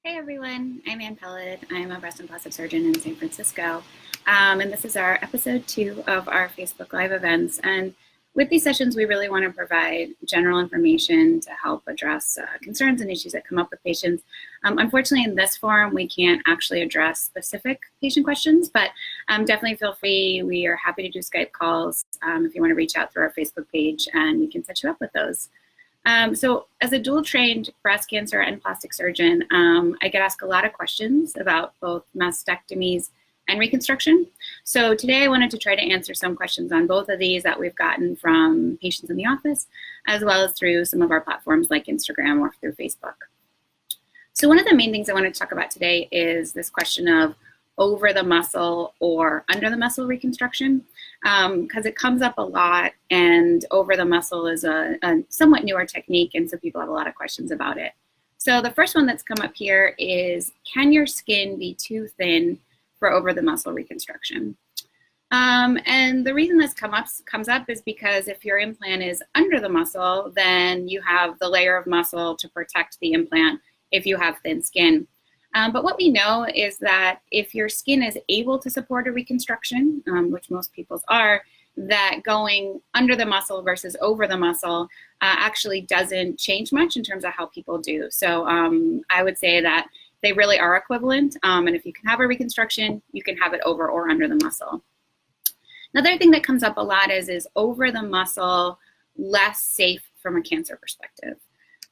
Hey everyone, I'm Peled. I'm a breast and plastic surgeon in San Francisco. And this is our episode 2 of our Facebook Live events. And with these sessions, we really want to provide general information to help address concerns and issues that come up with patients. Unfortunately, in this forum, we can't actually address specific patient questions, but definitely feel free. We are happy to do Skype calls if you want to reach out through our Facebook page, and we can set you up with those. So as a dual-trained breast cancer and plastic surgeon, I get asked a lot of questions about both mastectomies and reconstruction. So today I wanted to try to answer some questions on both of these that we've gotten from patients in the office, as well as through some of our platforms like Instagram or through Facebook. So one of the main things I want to talk about today is this question of over the muscle or under the muscle reconstruction, because it comes up a lot, and over the muscle is a somewhat newer technique, and so people have a lot of questions about it. So the first one that's come up here is, can your skin be too thin for over the muscle reconstruction? And the reason this comes up is because if your implant is under the muscle, then you have the layer of muscle to protect the implant if you have thin skin. But what we know is that if your skin is able to support a reconstruction, which most people's are, that going under the muscle versus over the muscle actually doesn't change much in terms of how people do. So I would say that they really are equivalent. And if you can have a reconstruction, you can have it over or under the muscle. Another thing that comes up a lot is over the muscle less safe from a cancer perspective?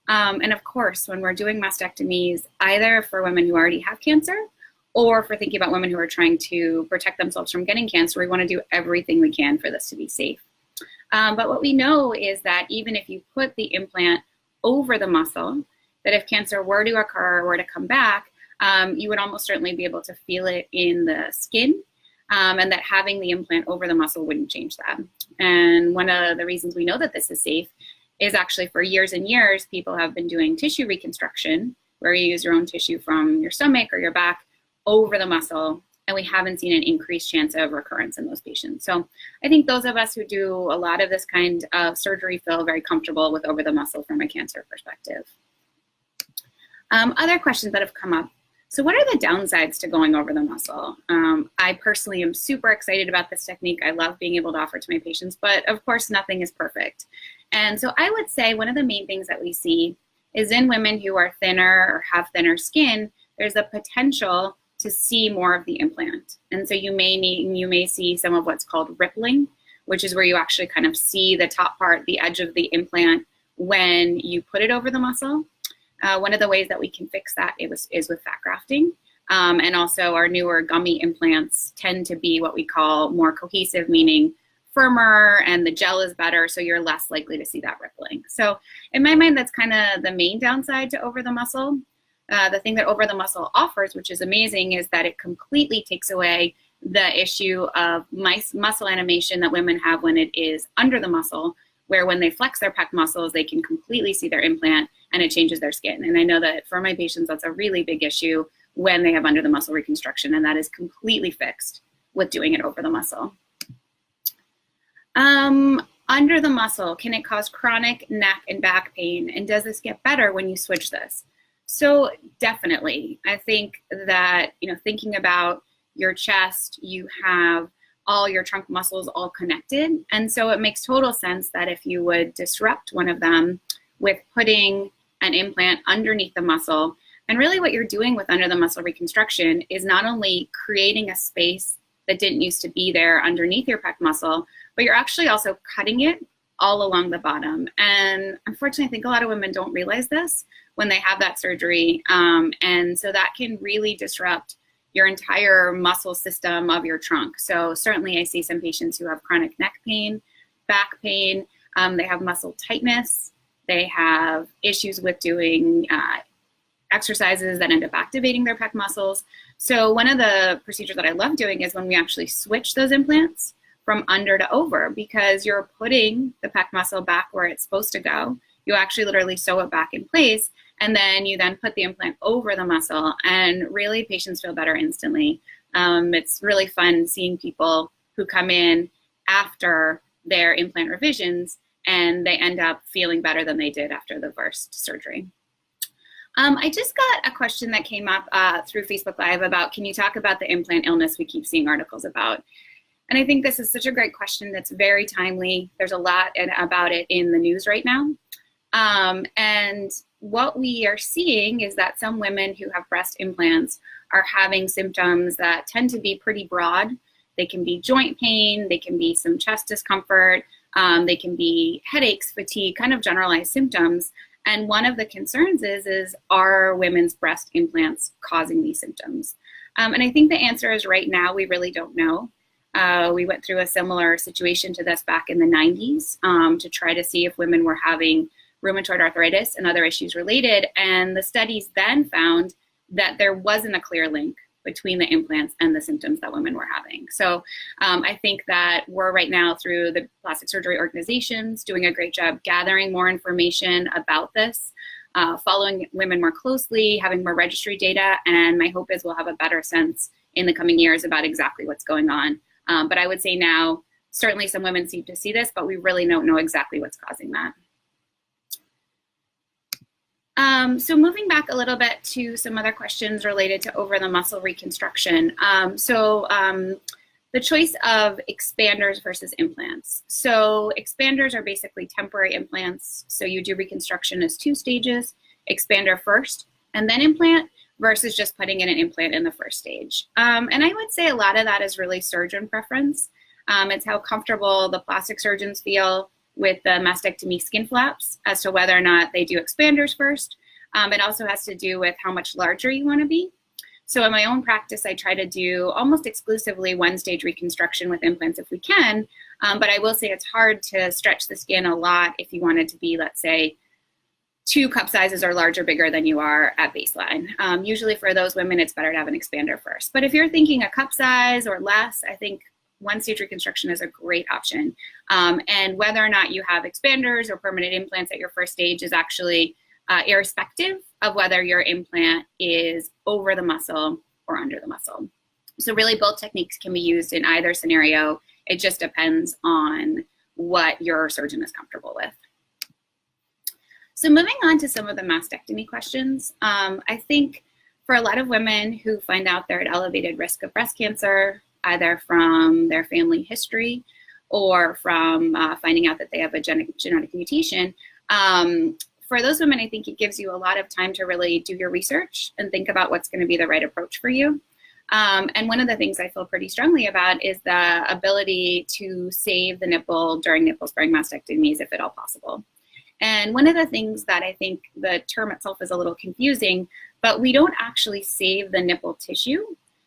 And of course, when we're doing mastectomies, either for women who already have cancer or for thinking about women who are trying to protect themselves from getting cancer, we want to do everything we can for this to be safe. But what we know is that even if you put the implant over the muscle, that if cancer were to occur or were to come back, you would almost certainly be able to feel it in the skin, and that having the implant over the muscle wouldn't change that. And one of the reasons we know that this is safe is actually for years and years, people have been doing tissue reconstruction, where you use your own tissue from your stomach or your back over the muscle, and we haven't seen an increased chance of recurrence in those patients. So I think those of us who do a lot of this kind of surgery feel very comfortable with over the muscle from a cancer perspective. Other questions that have come up. So what are the downsides to going over the muscle? I personally am super excited about this technique. I love being able to offer it to my patients, but of course nothing is perfect. And so I would say one of the main things that we see is in women who are thinner or have thinner skin, there's a potential to see more of the implant. And so you may see some of what's called rippling, which is where you actually kind of see the top part, the edge of the implant when you put it over the muscle. One of the ways that we can fix that is with fat grafting. And also our newer gummy implants tend to be what we call more cohesive, meaning firmer, and the gel is better, so you're less likely to see that rippling. So in my mind, that's kind of the main downside to over the muscle. The thing that over the muscle offers, which is amazing, is that it completely takes away the issue of muscle animation that women have when it is under the muscle, where when they flex their pec muscles, they can completely see their implant and it changes their skin. And I know that for my patients, that's a really big issue when they have under the muscle reconstruction, and that is completely fixed with doing it over the muscle. Under the muscle, can it cause chronic neck and back pain? And does this get better when you switch this? So definitely. I think that, thinking about your chest, you have all your trunk muscles all connected. And so it makes total sense that if you would disrupt one of them with putting an implant underneath the muscle, and really what you're doing with under the muscle reconstruction is not only creating a space that didn't used to be there underneath your pec muscle, but you're actually also cutting it all along the bottom. And unfortunately, I think a lot of women don't realize this when they have that surgery. And so that can really disrupt your entire muscle system of your trunk. So certainly I see some patients who have chronic neck pain, back pain, they have muscle tightness, they have issues with doing exercises that end up activating their pec muscles. So one of the procedures that I love doing is when we actually switch those implants from under to over, because you're putting the pec muscle back where it's supposed to go. You actually literally sew it back in place, and then you then put the implant over the muscle, and really patients feel better instantly. It's really fun seeing people who come in after their implant revisions and they end up feeling better than they did after the first surgery. I just got a question that came up through Facebook Live about, can you talk about the implant illness we keep seeing articles about? And I think this is such a great question that's very timely. There's a lot about it in the news right now. And what we are seeing is that some women who have breast implants are having symptoms that tend to be pretty broad. They can be joint pain, they can be some chest discomfort, they can be headaches, fatigue, kind of generalized symptoms. And one of the concerns is are women's breast implants causing these symptoms? And I think the answer is right now, we really don't know. We went through a similar situation to this back in the 90s to try to see if women were having rheumatoid arthritis and other issues related. And the studies then found that there wasn't a clear link between the implants and the symptoms that women were having. So I think that we're right now through the plastic surgery organizations doing a great job gathering more information about this, following women more closely, having more registry data, and my hope is we'll have a better sense in the coming years about exactly what's going on. But I would say now, certainly some women seem to see this, but we really don't know exactly what's causing that. So moving back a little bit to some other questions related to over-the-muscle reconstruction. The choice of expanders versus implants. So expanders are basically temporary implants. So you do reconstruction as 2 stages, expander first, and then implant, versus just putting in an implant in the first stage. And I would say a lot of that is really surgeon preference. It's how comfortable the plastic surgeons feel with the mastectomy skin flaps as to whether or not they do expanders first. It also has to do with how much larger you want to be. So in my own practice, I try to do almost exclusively 1-stage reconstruction with implants if we can. But I will say it's hard to stretch the skin a lot if you wanted to be, let's say, 2 cup sizes or larger, bigger than you are at baseline. Usually for those women, it's better to have an expander first. But if you're thinking a cup size or less, I think 1-stage reconstruction is a great option. And whether or not you have expanders or permanent implants at your first stage is actually irrespective of whether your implant is over the muscle or under the muscle. So really both techniques can be used in either scenario. It just depends on what your surgeon is comfortable with. So moving on to some of the mastectomy questions, I think for a lot of women who find out they're at elevated risk of breast cancer, either from their family history or from finding out that they have a genetic mutation, for those women, I think it gives you a lot of time to really do your research and think about what's going to be the right approach for you. And one of the things I feel pretty strongly about is the ability to save the nipple during nipple-sparing mastectomies if at all possible. And one of the things that I think the term itself is a little confusing, but we don't actually save the nipple tissue.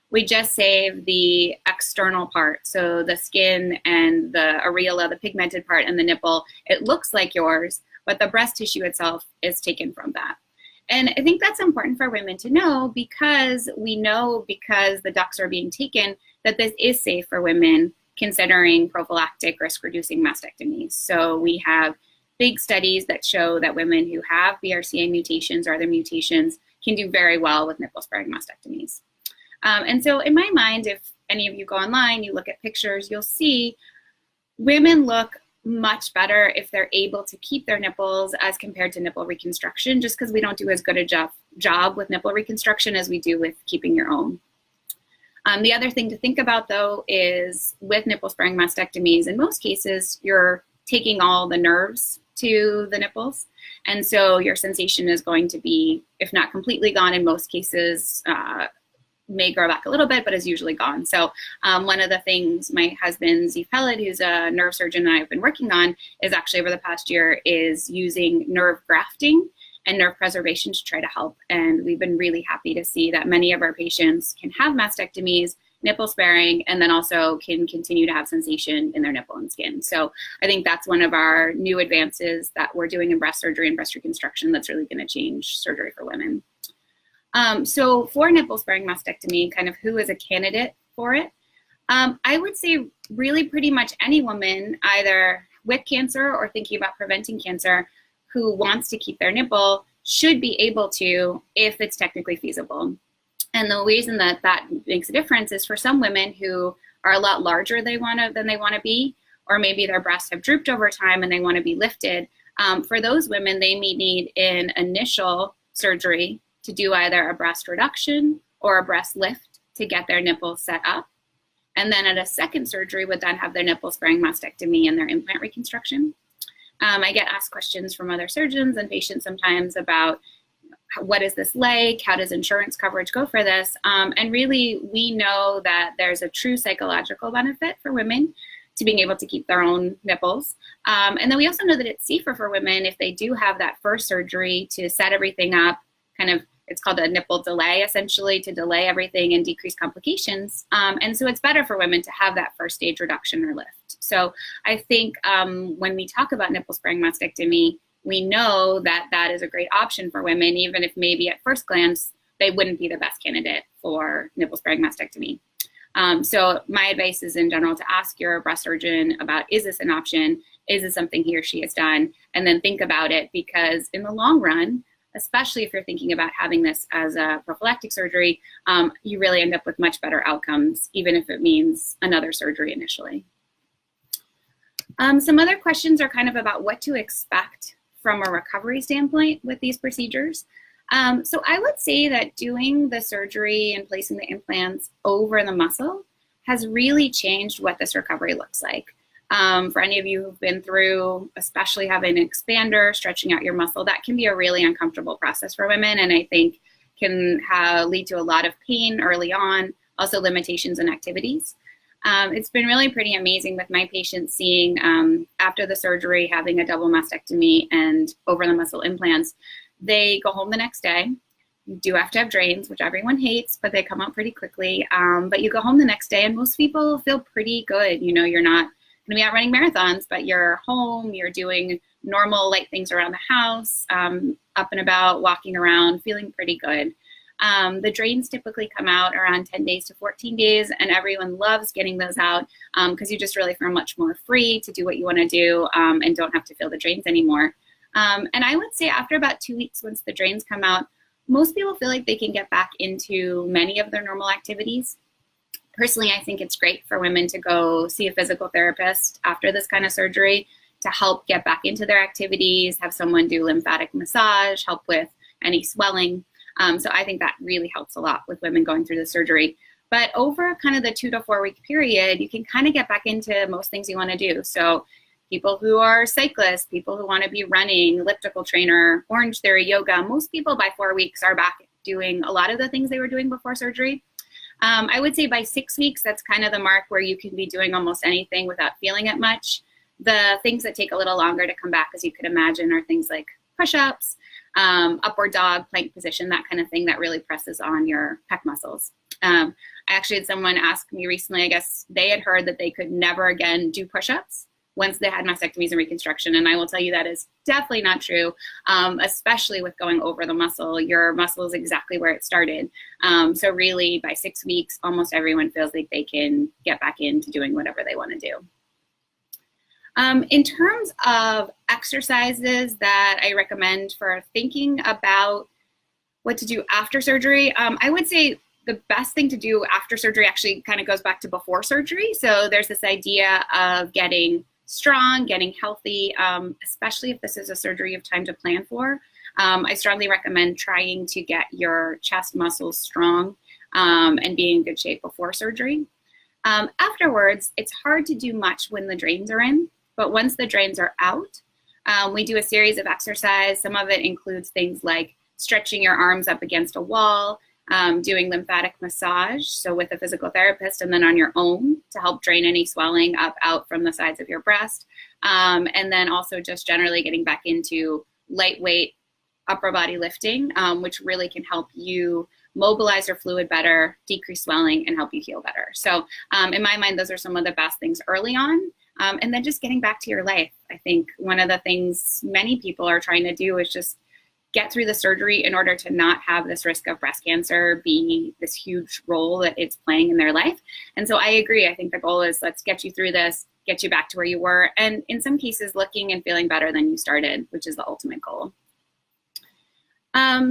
We just save the external part. So the skin and the areola, the pigmented part and the nipple, it looks like yours, but the breast tissue itself is taken from that. And I think that's important for women to know because we know because the ducts are being taken that this is safe for women considering prophylactic risk-reducing mastectomies. So we have big studies that show that women who have BRCA mutations or other mutations can do very well with nipple-sparing mastectomies. And so in my mind, if any of you go online, you look at pictures, you'll see women look much better if they're able to keep their nipples as compared to nipple reconstruction, just because we don't do as good a job with nipple reconstruction as we do with keeping your own. The other thing to think about, though, is with nipple-sparing mastectomies, in most cases, you're taking all the nerves to the nipples. And so your sensation is going to be, if not completely gone, in most cases, may grow back a little bit, but is usually gone. So one of the things my husband, Peled, who's a nerve surgeon and I've been working on, is actually over the past year is using nerve grafting and nerve preservation to try to help. And we've been really happy to see that many of our patients can have mastectomies, nipple sparing, and then also can continue to have sensation in their nipple and skin. So I think that's one of our new advances that we're doing in breast surgery and breast reconstruction that's really going to change surgery for women. So for nipple-sparing mastectomy, kind of who is a candidate for it, I would say really pretty much any woman, either with cancer or thinking about preventing cancer, who wants to keep their nipple should be able to if it's technically feasible. And the reason that that makes a difference is for some women who are a lot larger than they want to be, or maybe their breasts have drooped over time and they want to be lifted. For those women, they may need an initial surgery to do either a breast reduction or a breast lift to get their nipples set up. And then at a second surgery would then have their nipple-sparing mastectomy and their implant reconstruction. I get asked questions from other surgeons and patients sometimes about what is this like? How does insurance coverage go for this? And really, we know that there's a true psychological benefit for women to being able to keep their own nipples. And then we also know that it's safer for women if they do have that first surgery to set everything up, kind of, it's called a nipple delay, essentially, to delay everything and decrease complications. And so it's better for women to have that first stage reduction or lift. So I think when we talk about nipple-sparing mastectomy, we know that that is a great option for women, even if maybe at first glance, they wouldn't be the best candidate for nipple-sparing mastectomy. So my advice is in general to ask your breast surgeon about, is this an option? Is this something he or she has done? And then think about it, because in the long run, especially if you're thinking about having this as a prophylactic surgery, you really end up with much better outcomes, even if it means another surgery initially. Some other questions are kind of about what to expect from a recovery standpoint with these procedures. So I would say that doing the surgery and placing the implants over the muscle has really changed what this recovery looks like. For any of you who've been through, especially having an expander, stretching out your muscle, that can be a really uncomfortable process for women, and I think can lead to a lot of pain early on, also limitations in activities. It's been really pretty amazing with my patients seeing after the surgery, having a double mastectomy and over the muscle implants, they go home the next day. You do have to have drains, which everyone hates, but they come out pretty quickly. But you go home the next day and most people feel pretty good. You know, you're not going to be out running marathons, but you're home, you're doing normal light things around the house, up and about, walking around, feeling pretty good. The drains typically come out around 10 days to 14 days, and everyone loves getting those out because you just really feel much more free to do what you want to do and don't have to feel the drains anymore. And I would say after about 2 weeks, once the drains come out, most people feel like they can get back into many of their normal activities. Personally, I think it's great for women to go see a physical therapist after this kind of surgery to help get back into their activities, have someone do lymphatic massage, help with any swelling. So I think that really helps a lot with women going through the surgery. But over kind of the 2 to 4 week period, you can kind of get back into most things you want to do. So people who are cyclists, people who want to be running, elliptical trainer, Orange Theory, yoga, most people by 4 weeks are back doing a lot of the things they were doing before surgery. I would say by 6 weeks, that's kind of the mark where you can be doing almost anything without feeling it much. The things that take a little longer to come back, as you could imagine, are things like push-ups, upward dog, plank position, that kind of thing that really presses on your pec muscles. I actually had someone ask me recently, I guess they had heard that they could never again do push-ups once they had mastectomies and reconstruction. And I will tell you that is definitely not true, especially with going over the muscle. Your muscle is exactly where it started. So really by 6 weeks, almost everyone feels like they can get back into doing whatever they want to do. In terms of exercises that I recommend for thinking about what to do after surgery, I would say the best thing to do after surgery actually kind of goes back to before surgery. So there's this idea of getting strong, getting healthy, especially if this is a surgery you have time to plan for. I strongly recommend trying to get your chest muscles strong and being in good shape before surgery. Afterwards, it's hard to do much when the drains are in, but once the drains are out, we do a series of exercise. Some of it includes things like stretching your arms up against a wall, doing lymphatic massage, so with a physical therapist, and then on your own to help drain any swelling out from the sides of your breast. And then also just generally getting back into lightweight upper body lifting, which really can help you mobilize your fluid better, decrease swelling, and help you heal better. So in my mind, those are some of the best things early on. And then just getting back to your life. I think one of the things many people are trying to do is just get through the surgery in order to not have this risk of breast cancer be this huge role that it's playing in their life. And so I agree. I think the goal is let's get you through this, get you back to where you were, and in some cases looking and feeling better than you started, which is the ultimate goal.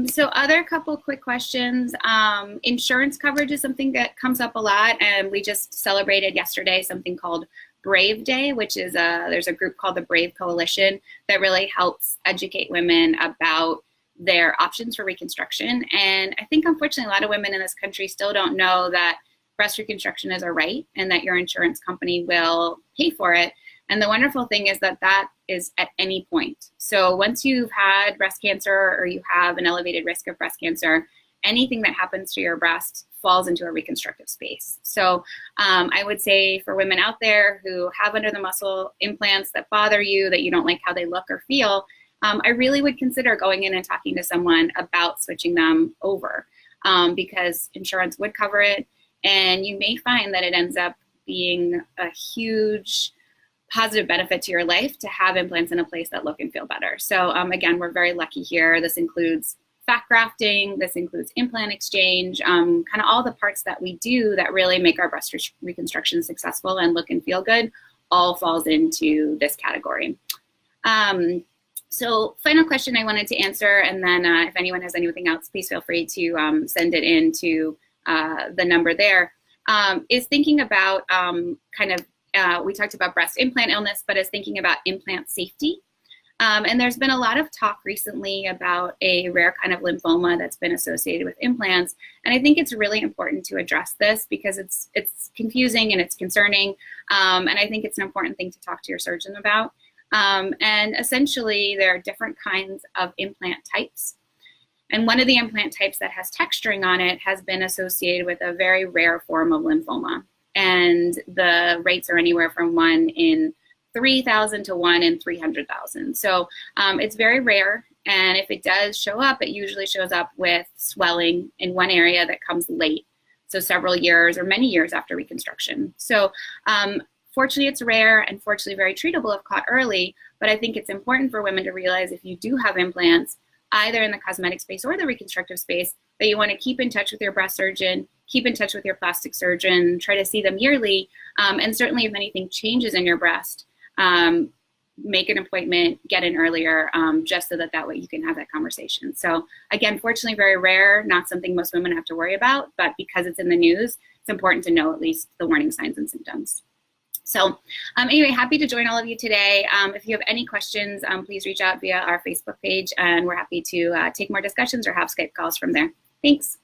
So other couple quick questions. Insurance coverage is something that comes up a lot, and we just celebrated yesterday something called Brave Day, which is there's a group called the Brave Coalition that really helps educate women about their options for reconstruction. And I think, unfortunately, a lot of women in this country still don't know that breast reconstruction is a right and that your insurance company will pay for it. And the wonderful thing is that that is at any point. So once you've had breast cancer or you have an elevated risk of breast cancer, anything that happens to your breast falls into a reconstructive space. So I would say for women out there who have under the muscle implants that bother you, that you don't like how they look or feel, I really would consider going in and talking to someone about switching them over because insurance would cover it. And you may find that it ends up being a huge positive benefit to your life to have implants in a place that look and feel better. So again, we're very lucky here. This includes fat grafting, this includes implant exchange, kind of all the parts that we do that really make our breast reconstruction successful and look and feel good, all falls into this category. So final question I wanted to answer, and then if anyone has anything else, please feel free to send it in to the number there, is thinking about we talked about breast implant illness, but is thinking about implant safety. And there's been a lot of talk recently about a rare kind of lymphoma that's been associated with implants. And I think it's really important to address this because it's confusing and it's concerning. And I think it's an important thing to talk to your surgeon about. And essentially, there are different kinds of implant types. And one of the implant types that has texturing on it has been associated with a very rare form of lymphoma. And the rates are anywhere from 1 in 3,000 to 1 in 300,000. So it's very rare. And if it does show up, it usually shows up with swelling in one area that comes late. So several years or many years after reconstruction. So fortunately, it's rare and fortunately very treatable if caught early. But I think it's important for women to realize if you do have implants, either in the cosmetic space or the reconstructive space, that you want to keep in touch with your breast surgeon, keep in touch with your plastic surgeon, try to see them yearly. And certainly if anything changes in your breast, make an appointment, get in earlier, just so that way you can have that conversation. So again, fortunately very rare, not something most women have to worry about, but because it's in the news, it's important to know at least the warning signs and symptoms. So anyway, happy to join all of you today. If you have any questions, please reach out via our Facebook page, and we're happy to take more discussions or have Skype calls from there. Thanks.